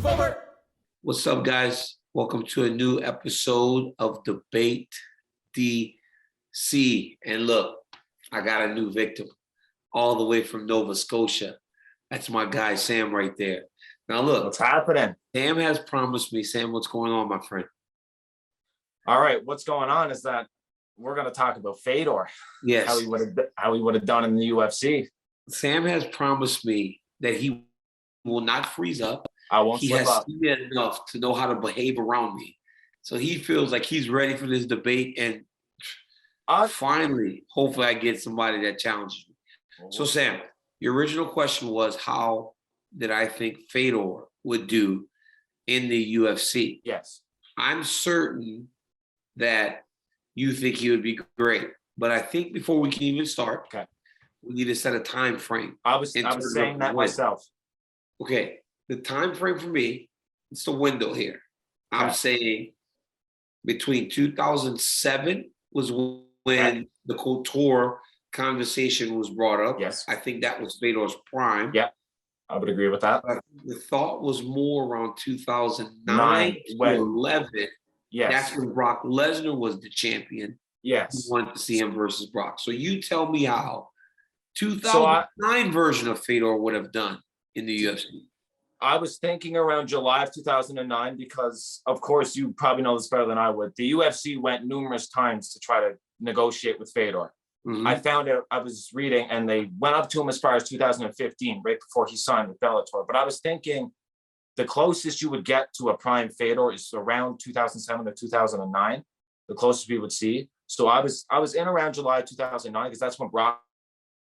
Vover. What's up, guys? Welcome to a new episode of Debate DC. And look, I got a new victim all the way from Nova Scotia. That's my guy, Sam, right there. Now, look. What's happening? Sam has promised me. Sam, what's going on, my friend? All right, what's going on is that we're going to talk about Fedor. Yes. How he would have done in the UFC. Sam has promised me that he will not freeze up. I won't slip up. He has enough to know how to behave around me. So he feels like he's ready for this debate. And finally, hopefully I get somebody that challenges me. So, Sam, your original question was, how did I think Fedor would do in the UFC? Yes. I'm certain that you think he would be great. But I think before we can even start, we need to set a time frame. I was saying that myself. Okay. The time frame for me, it's the window here. I'm saying between 2007 was when the Couture conversation was brought up. Yes. I think that was Fedor's prime. Yeah, I would agree with that. But the thought was more around 2009 to 11. Yes. That's when Brock Lesnar was the champion. Yes. You wanted to see him versus Brock. So you tell me how 2009 version of Fedor would have done in the UFC. I was thinking around July of 2009 because, of course, you probably know this better than I would. The UFC went numerous times to try to negotiate with Fedor. Mm-hmm. I found out, I was reading, and they went up to him as far as 2015, right before he signed with Bellator. But I was thinking the closest you would get to a prime Fedor is around 2007 to 2009, the closest we would see. So I was in around July 2009 because that's when Brock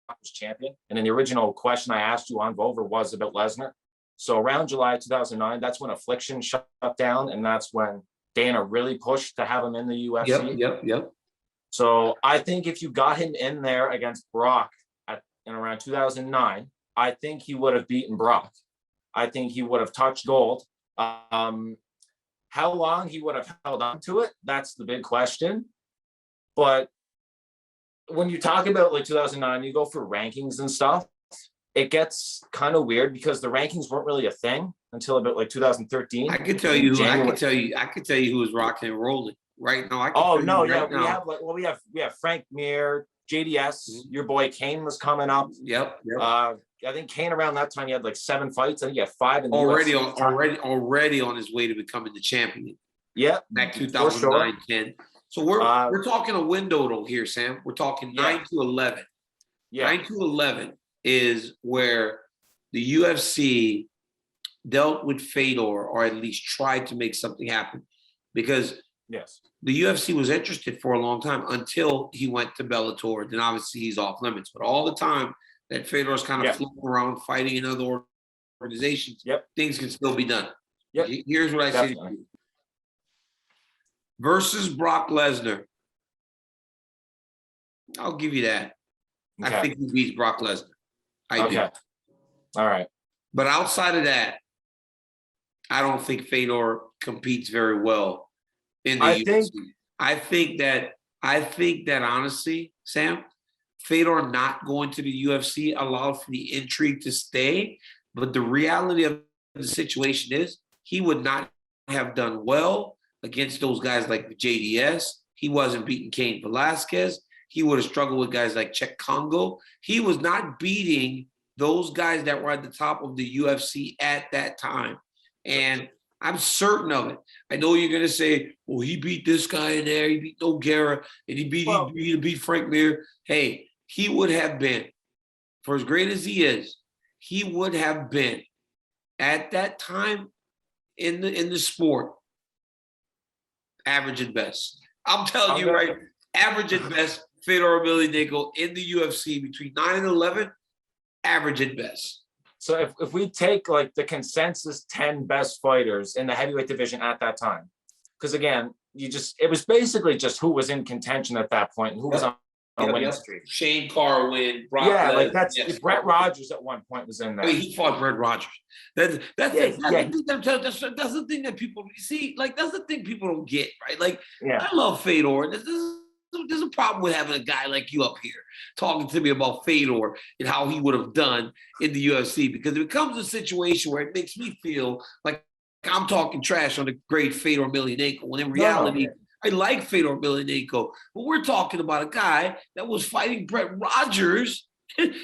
was champion. And then the original question I asked you on Vover was about Lesnar. So around July 2009, that's when Affliction shut down, and that's when Dana really pushed to have him in the UFC. Yep. So I think if you got him in there against Brock in around 2009, I think he would have beaten Brock. I think he would have touched gold. How long he would have held on to it, that's the big question. But when you talk about like 2009, you go for rankings and stuff, it gets kind of weird because the rankings weren't really a thing until about like 2013. I could tell you who was rocking and rolling right now. We have Frank Mir, JDS. Your boy Kane was coming up. Yep. I think Kane around that time he had like 7 fights. I think he had 5 in the already on his way to becoming the champion. Yeah, back 2009, 10. So we're talking a window though here, Sam. We're talking 9 to 11. Yeah, 9 to 11 is where the UFC dealt with Fedor, or at least tried to make something happen, because the UFC was interested for a long time until he went to Bellator. Then obviously he's off limits. But all the time that Fedor's kind of floating around fighting in other organizations, things can still be done. Yep. Here's what I say to you. Versus Brock Lesnar, I'll give you that. Okay. I think he beats Brock Lesnar. I do. All right. But outside of that, I don't think Fedor competes very well in the UFC. I think that honestly, Sam, Fedor not going to the UFC allowed for the intrigue to stay. But the reality of the situation is he would not have done well against those guys like JDS. He wasn't beating Cain Velasquez. He would have struggled with guys like Czech Congo. He was not beating those guys that were at the top of the UFC at that time. And I'm certain of it. I know you're going to say, well, he beat this guy in there. He beat Nogueira, and he beat Frank Mir. Hey, he would have been, for as great as he is, he would have been at that time in the sport, average at best. I'm telling you, right? Average at best. Fedor Emelianenko in the UFC between 9 and 11, average at best. So if we take like the consensus 10 best fighters in the heavyweight division at that time, because again, it was basically just who was in contention at that point and who was on a winning streak. Shane Carwin, Brock Lesnar, Brett Rogers at one point was in there. I mean, he fought Brett Rogers. That's the thing that people see. Like, that's the thing people don't get, right? Like, I love Fedor. There's a problem with having a guy like you up here talking to me about Fedor and how he would have done in the UFC, because it becomes a situation where it makes me feel like I'm talking trash on the great Fedor Emelianenko, when in No, reality, I like Fedor Emelianenko, but we're talking about a guy that was fighting Brett Rogers.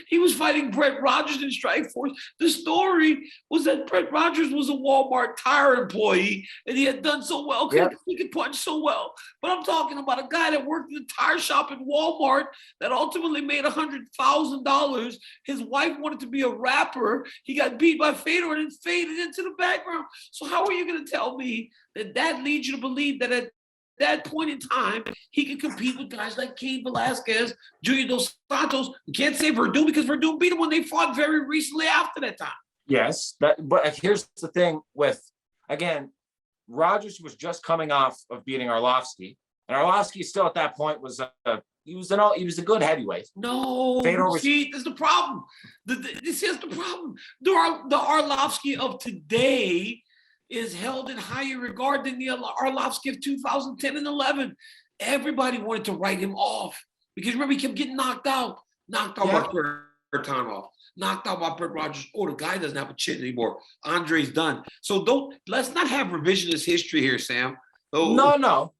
He was fighting Brett Rogers in Strikeforce. The story was that Brett Rogers was a Walmart tire employee, and he had done so well because he could punch so well. But I'm talking about a guy that worked in the tire shop at Walmart that ultimately made $100,000. His wife wanted to be a rapper. He got beat by Fedor and faded into the background. So how are you going to tell me that that leads you to believe that at that point in time, he can compete with guys like Cain Velasquez, Junior Dos Santos? You can't say Verdun because Verdun beat him when they fought very recently after that time. Yes, but here's the thing with, again, Rogers was just coming off of beating Arlovsky, and Arlovsky still at that point was he was a good heavyweight. No, see, this is the problem. This is the problem. The Arlovsky of today is held in higher regard than the Arlovsky of 2010 and 11. Everybody wanted to write him off because remember, he kept getting knocked out by Bertanov, knocked out by Brett Rogers. Oh, the guy doesn't have a chin anymore. Andre's done. So let's not have revisionist history here, Sam. Oh.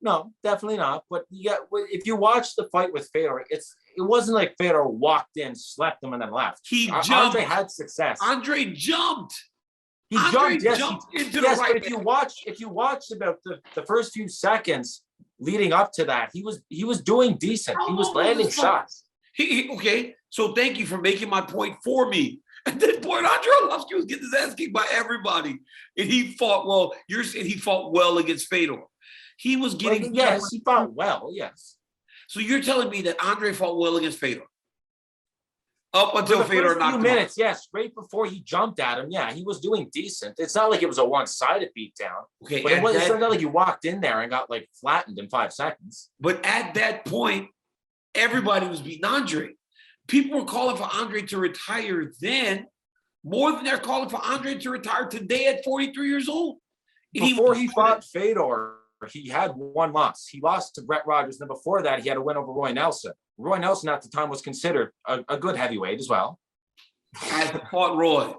No, definitely not. But if you watch the fight with Fedor, it wasn't like Fedor walked in, slept him, and then left. Andre had success. Andre jumped. He jumped into the right. But if you watch about the first few seconds leading up to that, he was doing decent. He was landing shots. Okay, so thank you for making my point for me. At that point, Andre Arlovsky was getting his ass kicked by everybody, and he fought well. You're saying he fought well against Fedor. He was getting he fought well. Yes. So you're telling me that Andre fought well against Fedor? Up until Fedor knocked him out. Yes, right before he jumped at him, he was doing decent. It's not like it was a one-sided beatdown. Okay, but it's not like he walked in there and got like flattened in 5 seconds. But at that point, everybody was beating Andre. People were calling for Andre to retire then more than they're calling for Andre to retire today at 43 years old. Before he fought Fedor, he had one loss. He lost to Brett Rogers. And then before that, he had a win over Roy Nelson. Roy Nelson at the time was considered a good heavyweight as well. I fought Roy.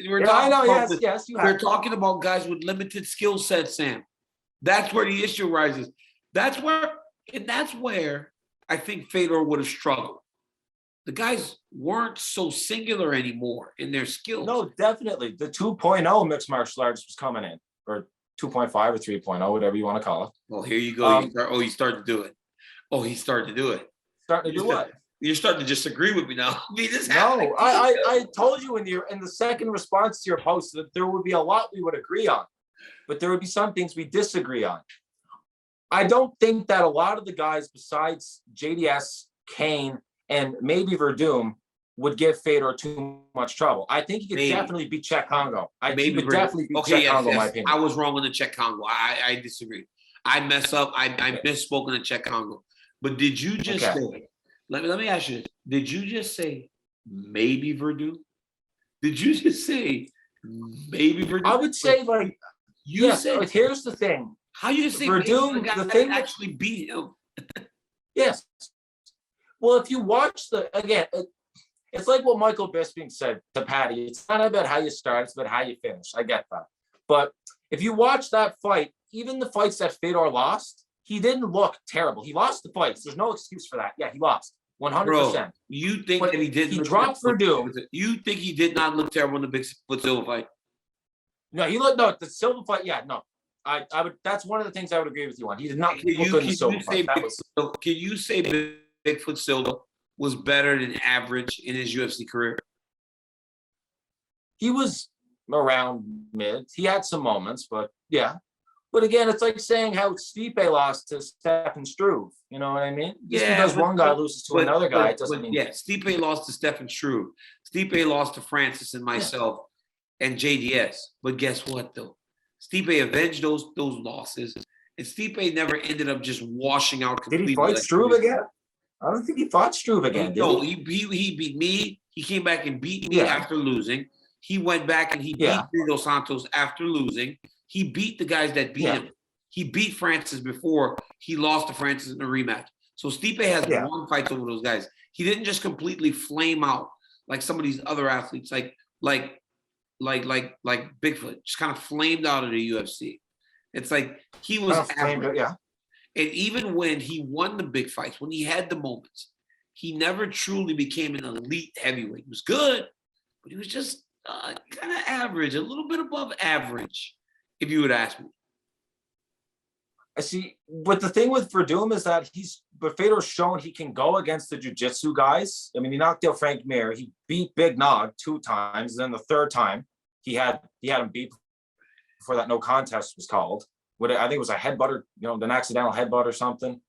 We're talking about guys with limited skill sets, Sam. That's where the issue arises. That's where I think Fedor would have struggled. The guys weren't so singular anymore in their skills. No, definitely. The 2.0 mixed martial arts was coming in, or 2.5 or 3.0, whatever you want to call it. Well, here you go. You started to do it. Oh, he started to do it. Starting to do what? You're starting to disagree with me now. I mean, no, I told you in the second response to your post that there would be a lot we would agree on, but there would be some things we disagree on. I don't think that a lot of the guys besides JDS, Cain, and maybe Verdun would give Fedor too much trouble. I think he could definitely beat Czech Congo. He would definitely beat Czech Congo, in my opinion. I was wrong on the Czech Congo. I disagree. I mess up. I misspoke on the Czech Congo. But did you just say, let me ask you this. Did you just say maybe Verdun? Did you just say maybe Verdun? I would say said, here's the thing. How you say Verdun, the thing that actually beat him? Yes. Well, if you watch it's like what Michael Bisping said to Patty. It's not about how you start, it's about how you finish. I get that. But if you watch that fight, even the fights that Fedor lost, he didn't look terrible. He lost the fights. There's no excuse for that. Yeah, he lost 100%. Bro, you think that he didn't? He dropped Verdun. You think he did not look terrible in the Bigfoot Silva fight? No, the Silva fight. Yeah, no. I would. That's one of the things I would agree with you on. He did not look good in the Silva fight. Can you say Bigfoot Silva was better than average in his UFC career? He was around mid. He had some moments, but yeah. But again, it's like saying how Stipe lost to Stefan Struve. You know what I mean? Just because one guy loses to another guy, it doesn't mean. Yeah, Stipe lost to Stefan Struve. Stipe lost to Francis and myself and JDS. But guess what, though? Stipe avenged those losses, and Stipe never ended up just washing out completely. Did he fight Struve again? I don't think he fought Struve again. No, he beat me. He came back and beat me after losing. He went back and he beat Dos Santos after losing. He beat the guys that beat him. He beat Francis before he lost to Francis in a rematch. So Stipe has won fights over those guys. He didn't just completely flame out like some of these other athletes, like Bigfoot, just kind of flamed out of the UFC. It's like he was average. Yeah. And even when he won the big fights, when he had the moments, he never truly became an elite heavyweight. He was good, but he was just kind of average, a little bit above average, if you would ask me. I see. But the thing with Verdum is that Fedor's shown he can go against the jiu-jitsu guys. I mean, he knocked out Frank Mir. He beat Big Nog 2 times. Then the third time he had him beat before that no contest was called. I think it was a headbutt or, an accidental headbutt or something.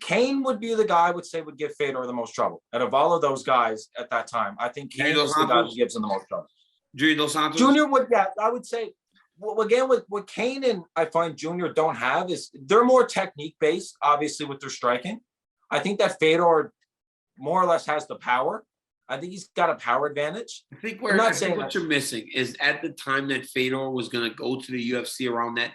Kane would be the guy I would say would give Fedor the most trouble. Out of all of those guys at that time, I think Kane is the guy who gives him the most trouble. Junior Dos Santos? Junior would, yeah, I would say, well, again, what Kane and I find Junior don't have is they're more technique-based, obviously, with their striking. I think that Fedor more or less has the power. I think he's got a power advantage. I think what you're missing is at the time that Fedor was going to go to the UFC around that,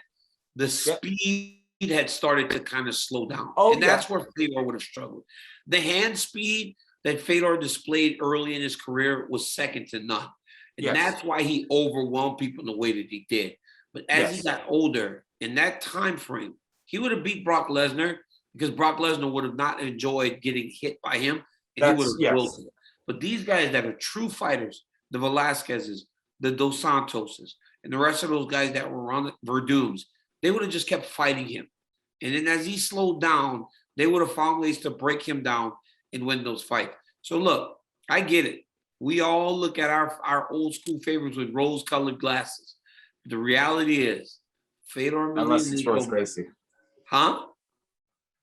the speed had started to kind of slow down. And that's where Fedor would have struggled. The hand speed that Fedor displayed early in his career was second to none. And that's why he overwhelmed people in the way that he did. But as he got older, in that time frame, he would have beat Brock Lesnar because Brock Lesnar would have not enjoyed getting hit by him, and he would have wilted it. But these guys that are true fighters, the Velasquez's, the Dos Santos's, and the rest of those guys that were on the Verdums, they would have just kept fighting him. And then as he slowed down, they would have found ways to break him down and win those fights. So look, I get it. We all look at our old school favorites with rose-colored glasses. The reality is, Fedor Emelianenko. Unless it's Royce Gracie. Huh?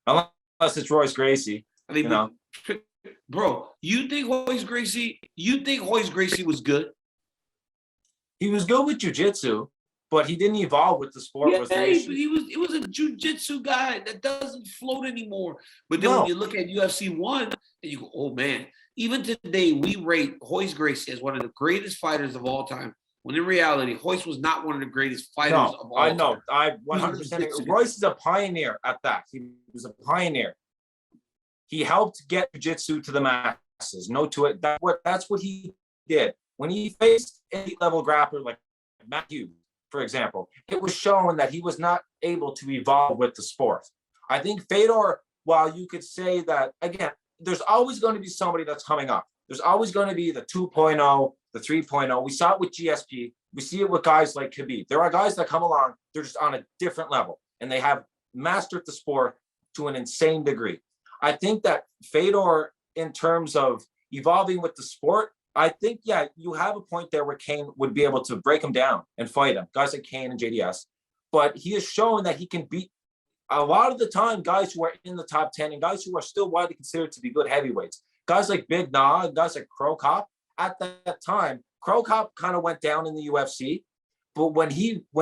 Unless it's Royce Gracie. I mean, bro, you think Royce Gracie was good? He was good with jiu-jitsu, but he didn't evolve with the sport. He was a jiu-jitsu guy that doesn't float anymore. But then when you look at UFC 1, and you go, oh man, even today we rate Royce Gracie as one of the greatest fighters of all time. When in reality, Royce was not one of the greatest fighters of all time. I know. I 100%. Royce is a pioneer at that. He was a pioneer. He helped get jiu-jitsu to the masses. That's what he did. When he faced elite-level grappler like Matt Hughes, for example, it was shown that he was not able to evolve with the sport. I think Fedor, while you could say that, again, there's always going to be somebody that's coming up. There's always going to be the 2.0, the 3.0. We saw it with GSP. We see it with guys like Khabib. There are guys that come along, they're just on a different level, and they have mastered the sport to an insane degree. I think that Fedor, in terms of evolving with the sport, I think, you have a point there where Kane would be able to break him down and fight him, guys like Kane and JDS. But he has shown that he can beat, a lot of the time, guys who are in the top 10 and guys who are still widely considered to be good heavyweights. Guys like Big Nog, guys like Crow Cop. At that time, Crow Cop kind of went down in the UFC. But when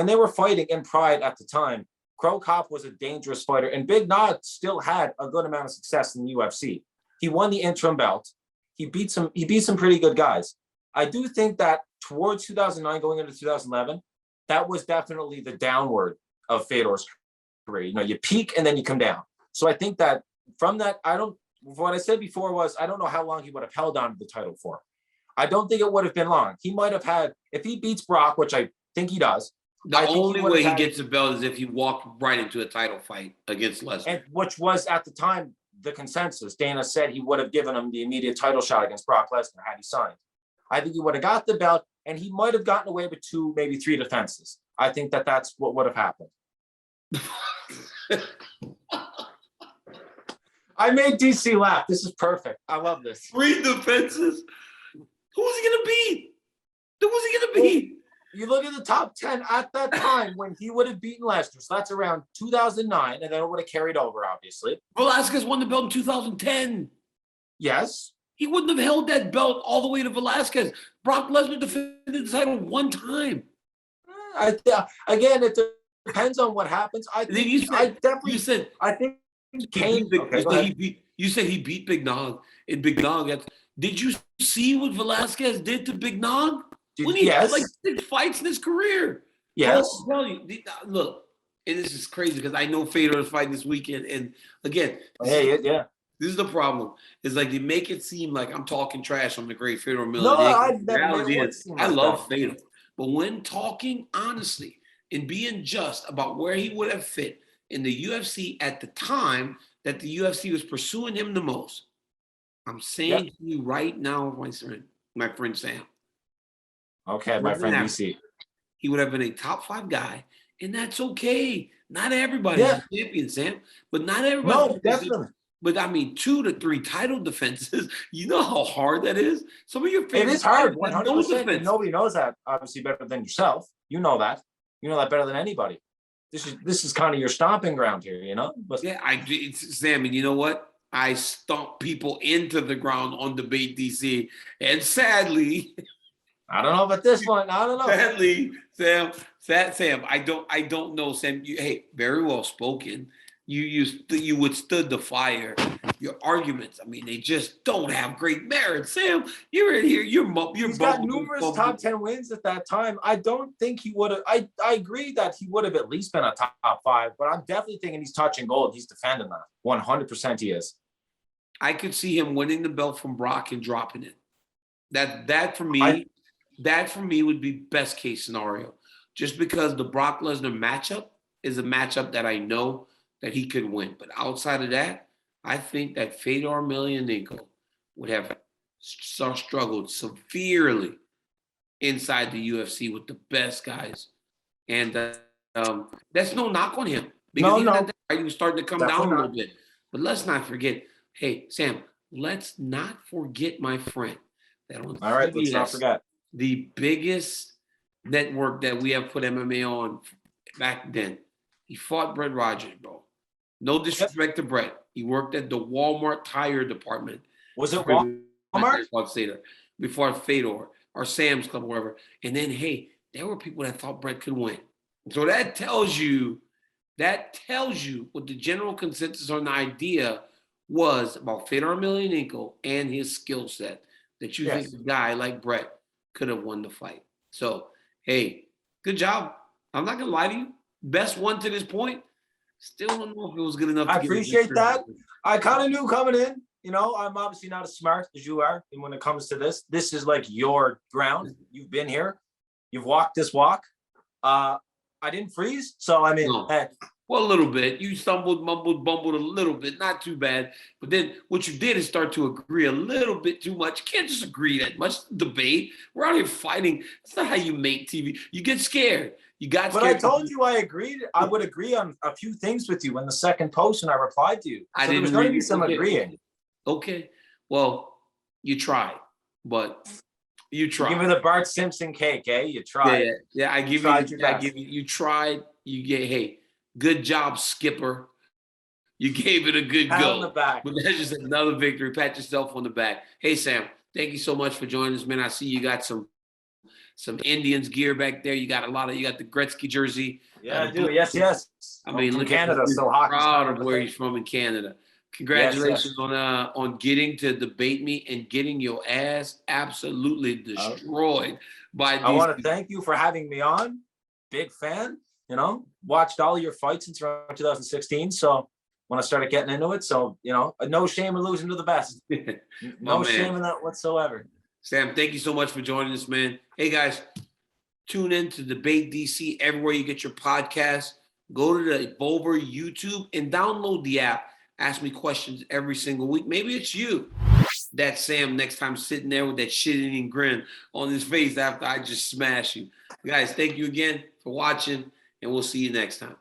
they were fighting in Pride at the time, Crow Cop was a dangerous fighter. And Big Nog still had a good amount of success in the UFC. He won the interim belt. He beat some pretty good guys. I do think that towards 2009, going into 2011, that was definitely the downward of Fedor's career. You peak and then you come down. So I think that from that, what I said before was, I don't know how long he would have held on to the title for. I don't think it would have been long. He might have had, if he beats Brock, which I think he does. The only way he gets the belt is if he walked right into a title fight against Lesnar. And which was at the time the consensus. Dana said he would have given him the immediate title shot against Brock Lesnar had he signed. I think he would have got the belt, and he might have gotten away with 2, maybe 3 defenses. I think that's what would have happened. I made DC laugh. This is perfect. I love this. 3 defenses? Who was he going to beat? Who was he going to beat? You look at the top 10 at that time when he would have beaten Lesnar. So that's around 2009, and then it would have carried over, obviously. Velasquez won the belt in 2010. Yes. He wouldn't have held that belt all the way to Velasquez. Brock Lesnar defended the title 1 time. Again, it depends on what happens. I think Kane. You said he beat Big Nog. And Big Nog, did you see what Velasquez did to Big Nog? When he had like 6 fights in his career. Yes. I'll tell you, look, and this is crazy because I know Fedor is fighting this weekend. And again, This is the problem. It's like they make it seem like I'm talking trash on the great Fedor No, Emelianenko. I've The never made reality it is, seem I like love that. Fedor, but when talking honestly and being just about where he would have fit in the UFC at the time that the UFC was pursuing him the most, I'm saying Yep. to you right now, my friend Sam, Okay, my friend DC. he would have been a top 5 guy, and that's okay. Not everybody's Yeah. a champion, Sam, but not everybody's. No, definitely. But I mean, 2 to 3 title defenses. You know how hard that is. Some of your It favorite is hard, fighters have no 100%. defense. Nobody knows that obviously better than yourself. You know that. You know that better than anybody. This is kind of your stomping ground here, you know. But Yeah, Sam, and you know what? I stomp people into the ground on debate DC, and sadly, I don't know about this one. I don't know. sadly, Sam, I don't know, Sam. Hey, very well spoken. You withstood the fire. Your arguments, I mean, they just don't have great merit, Sam. You're in here. You're He's got bumbling, numerous top 10 wins at that time. I don't think he would have. I agree that he would have at least been a top 5, but I'm definitely thinking he's touching gold. He's defending that. 100% he is. I could see him winning the belt from Brock and dropping it. That for me would be best case scenario. Just because the Brock Lesnar matchup is a matchup that I know that he could win. But outside of that, I think that Fedor Emelianenko would have struggled severely inside the UFC with the best guys. And that's no knock on him. Because even at that time, he was starting to come down a little bit. But let's not forget, hey, Sam, let's not forget, my friend, that on All right, let's not CBS, forget. the biggest network that we have put MMA on back then, he fought Brett Rogers, bro. No disrespect to Brett. He worked at the Walmart tire department. Was it Walmart? Before Fedor or Sam's Club or wherever. And then, hey, there were people that thought Brett could win. So that tells you what the general consensus on the idea was about Fedor Emelianenko and his skill set, that you think a guy like Brett could have won the fight. So, hey, good job. I'm not going to lie to you. Best one to this point. Still don't know if it was good enough. I appreciate that. I kind of knew coming in. You know, I'm obviously not as smart as you are. And when it comes to this is like your ground. You've been here. You've walked this walk. I didn't freeze. So, I mean, well, a little bit. You stumbled, mumbled, bumbled a little bit. Not too bad. But then what you did is start to agree a little bit too much. You can't just agree that much. Debate. We're out here fighting. That's not how you make TV. You get scared. You got scared. But I told you I agreed. I would agree on a few things with you in the second post, and I replied to you. So there was going to be some agreeing. Okay. Well, you tried, but you tried. You give me the Bart Simpson cake, eh? You tried. Yeah. I give you. You tried. You get. Hey, good job, Skipper. You gave it a good go. On the back. But that's just another victory. Pat yourself on the back. Hey, Sam, thank you so much for joining us, man. I see you got some Indians gear back there. You got you got the Gretzky jersey. Yeah, I do. Yes. I mean, look Canada, at so hot. Proud of where he's from in Canada. Congratulations on getting to debate me and getting your ass absolutely destroyed by these. I want to thank you for having me on. Big fan. You know, watched all your fights since around 2016. So when I started getting into it, so you know, no shame in losing to the best. No shame in that whatsoever. Sam, thank you so much for joining us, man. Hey guys, tune in to Debate DC everywhere you get your podcast. Go to the Vover YouTube and download the app. Ask me questions every single week. Maybe it's you. That's Sam next time sitting there with that shit-eating grin on his face after I just smash you. Guys, thank you again for watching, and we'll see you next time.